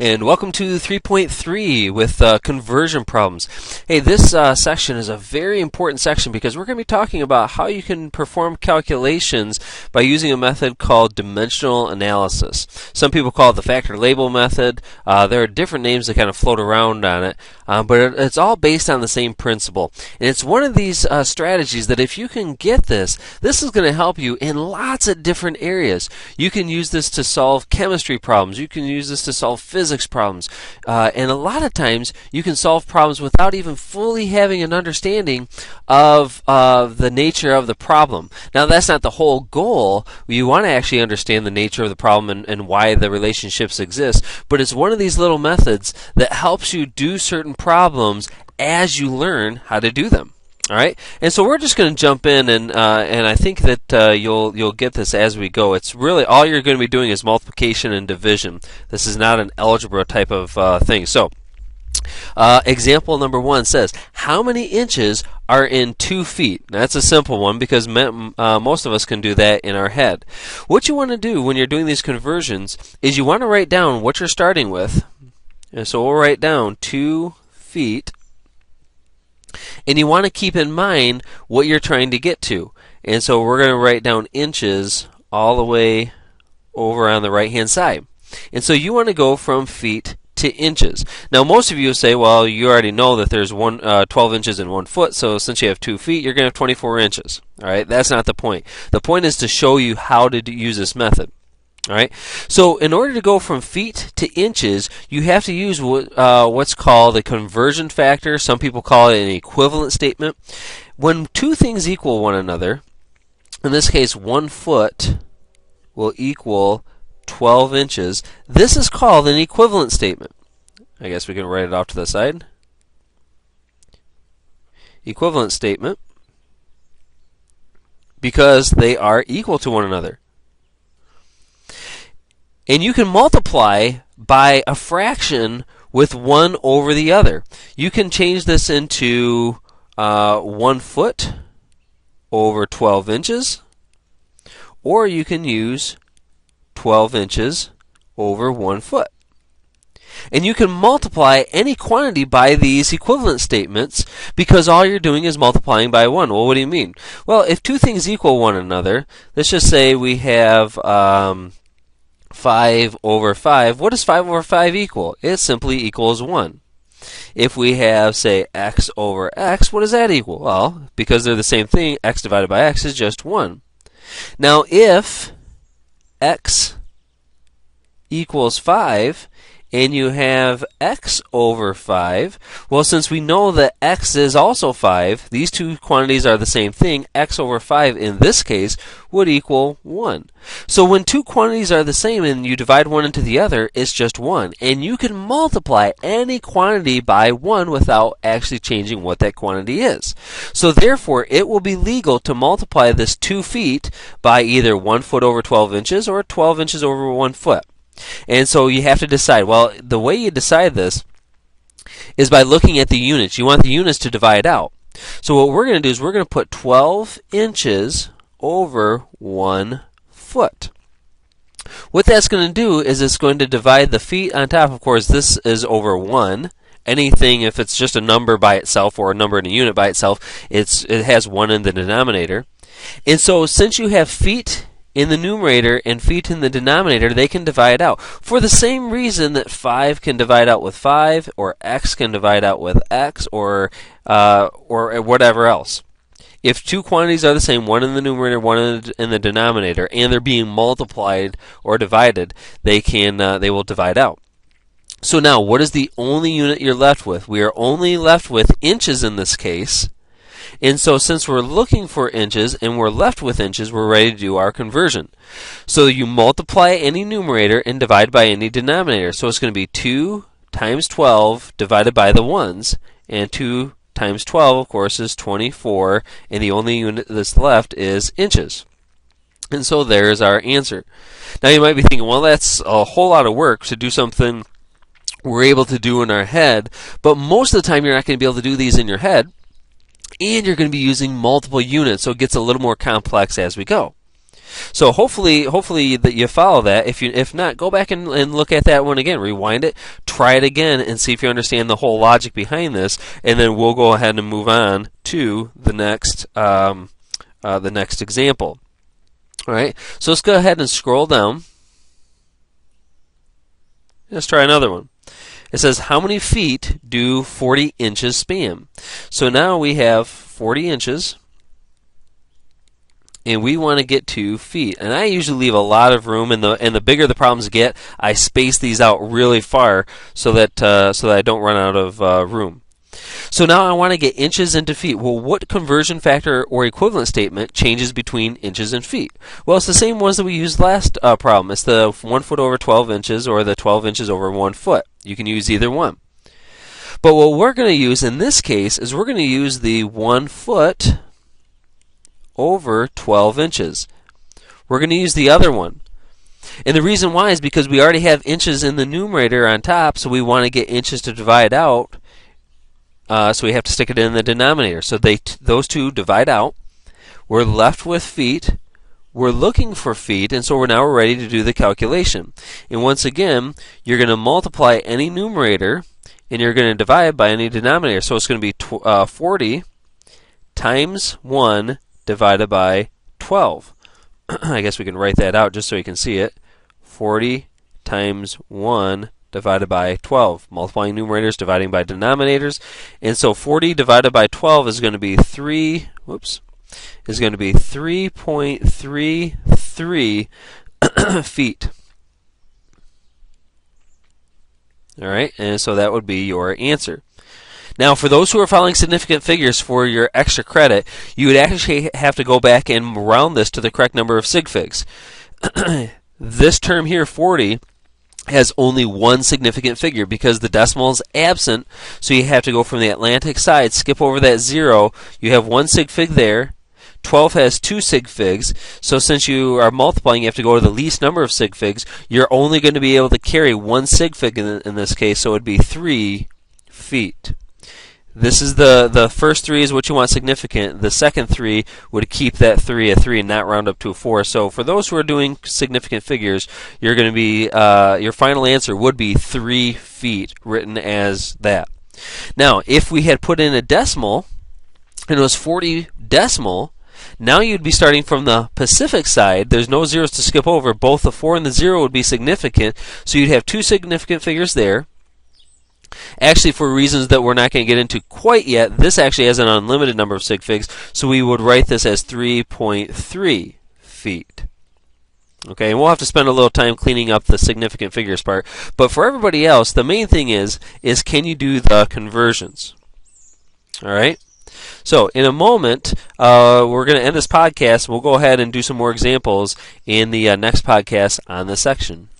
and welcome to 3.3 with conversion problems. Hey, this section is a very important section because we're going to be talking about how you can perform calculations by using a method called dimensional analysis. Some people call it the factor label method. There are different names that kind of float around on it, but it's all based on the same principle. And it's one of these strategies that if you can get this is going to help you in lots of different areas. You can use this to solve chemistry problems. You can use this to solve physics problems. And a lot of times you can solve problems without even fully having an understanding of the nature of the problem. Now, that's not the whole goal. You want to actually understand the nature of the problem and why the relationships exist. But it's one of these little methods that helps you do certain problems as you learn how to do them. All right, and so we're just going to jump in, and I think that you'll get this as we go. It's really all you're going to be doing is multiplication and division. This is not an algebra type of thing. So, example number 1 says, how many inches are in 2 feet? Now, that's a simple one because most of us can do that in our head. What you want to do when you're doing these conversions is you want to write down what you're starting with. And so we'll write down 2 feet. And you want to keep in mind what you're trying to get to. And so we're going to write down inches all the way over on the right hand side. And so you want to go from feet to inches. Now, most of you say, well, you already know that there's 12 inches in 1 foot, so since you have 2 feet, you're going to have 24 inches. All right, that's not the point. The point is to show you how to use this method. All right. So in order to go from feet to inches, you have to use what's called a conversion factor. Some people call it an equivalent statement. When two things equal one another, in this case 1 foot will equal 12 inches, this is called an equivalent statement. I guess we can write it off to the side. Equivalent statement, because they are equal to one another. And you can multiply by a fraction with one over the other. You can change this into 1 foot over 12 inches, or you can use 12 inches over 1 foot. And you can multiply any quantity by these equivalent statements because all you're doing is multiplying by 1. Well, what do you mean? Well, if two things equal one another, let's just say we have 5 over 5. What does 5 over 5 equal? It simply equals 1. If we have, say, x over x, what does that equal? Well, because they're the same thing, x divided by x is just 1. Now, if x equals 5, and you have x over 5, well, since we know that x is also 5, these two quantities are the same thing. X over 5 in this case would equal 1. So when two quantities are the same and you divide one into the other, it's just 1. And you can multiply any quantity by 1 without actually changing what that quantity is. So therefore, it will be legal to multiply this 2 feet by either 1 foot over 12 inches or 12 inches over 1 foot. And so you have to decide. Well, the way you decide this is by looking at the units. You want the units to divide out. So what we're going to do is we're going to put 12 inches over 1 foot. What that's going to do is it's going to divide the feet on top. Of course, this is over 1. Anything, if it's just a number by itself or a number in a unit by itself, it has 1 in the denominator. And so since you have feet in the numerator and feet in the denominator, they can divide out. For the same reason that 5 can divide out with 5, or x can divide out with x, or whatever else. If two quantities are the same, one in the numerator, one in the denominator, and they're being multiplied or divided, they will divide out. So now, what is the only unit you're left with? We are only left with inches in this case. And so since we're looking for inches and we're left with inches, we're ready to do our conversion. So you multiply any numerator and divide by any denominator. So it's going to be 2 times 12 divided by the 1s. And 2 times 12, of course, is 24. And the only unit that's left is inches. And so there's our answer. Now you might be thinking, well, that's a whole lot of work to do something we're able to do in our head. But most of the time you're not going to be able to do these in your head. And you're going to be using multiple units, so it gets a little more complex as we go. So hopefully that you follow that. If not, go back and look at that one again. Rewind it, try it again, and see if you understand the whole logic behind this. And then we'll go ahead and move on to the next example. All right. So let's go ahead and scroll down. Let's try another one. It says, how many feet do 40 inches span? So now we have 40 inches, and we want to get to feet. And I usually leave a lot of room, and the bigger the problems get, I space these out really far so that I don't run out of room. So now I want to get inches into feet. Well, what conversion factor or equivalent statement changes between inches and feet? Well, it's the same ones that we used last problem. It's the 1 foot over 12 inches or the 12 inches over 1 foot. You can use either one. But what we're going to use in this case is we're going to use the 1 foot over 12 inches. We're going to use the other one. And the reason why is because we already have inches in the numerator on top, so we want to get inches to divide out. So we have to stick it in the denominator. So those two divide out. We're left with feet. We're looking for feet, and so we're ready to do the calculation. And once again, you're going to multiply any numerator, and you're going to divide by any denominator. So it's going to be 40 times 1 divided by 12. I guess we can write that out just so you can see it. 40 times 1 divided by 12. Multiplying numerators, dividing by denominators. And so 40 divided by 12 is going to be 3.33 feet. All right, and so that would be your answer. Now, for those who are following significant figures for your extra credit, you would actually have to go back and round this to the correct number of sig figs. This term here, 40, has only one significant figure because the decimal is absent, so you have to go from the Atlantic side, skip over that 0. You have 1 sig fig there. 12 has 2 sig figs, so since you are multiplying, you have to go to the least number of sig figs. You're only going to be able to carry 1 sig fig in this case, so it would be 3 feet. This is the first 3 is what you want significant. The second 3 would keep that 3 a 3 and not round up to a 4. So for those who are doing significant figures, you're going to be your final answer would be 3 feet, written as that. Now, if we had put in a decimal and it was 40 decimal, now you'd be starting from the Pacific side. There's no zeros to skip over. Both the 4 and the 0 would be significant, so you'd have 2 significant figures there. Actually, for reasons that we're not going to get into quite yet, this actually has an unlimited number of sig figs, so we would write this as 3.3 feet. Okay, and we'll have to spend a little time cleaning up the significant figures part. But for everybody else, the main thing is can you do the conversions? All right? So in a moment, we're going to end this podcast. We'll go ahead and do some more examples in the next podcast on this section.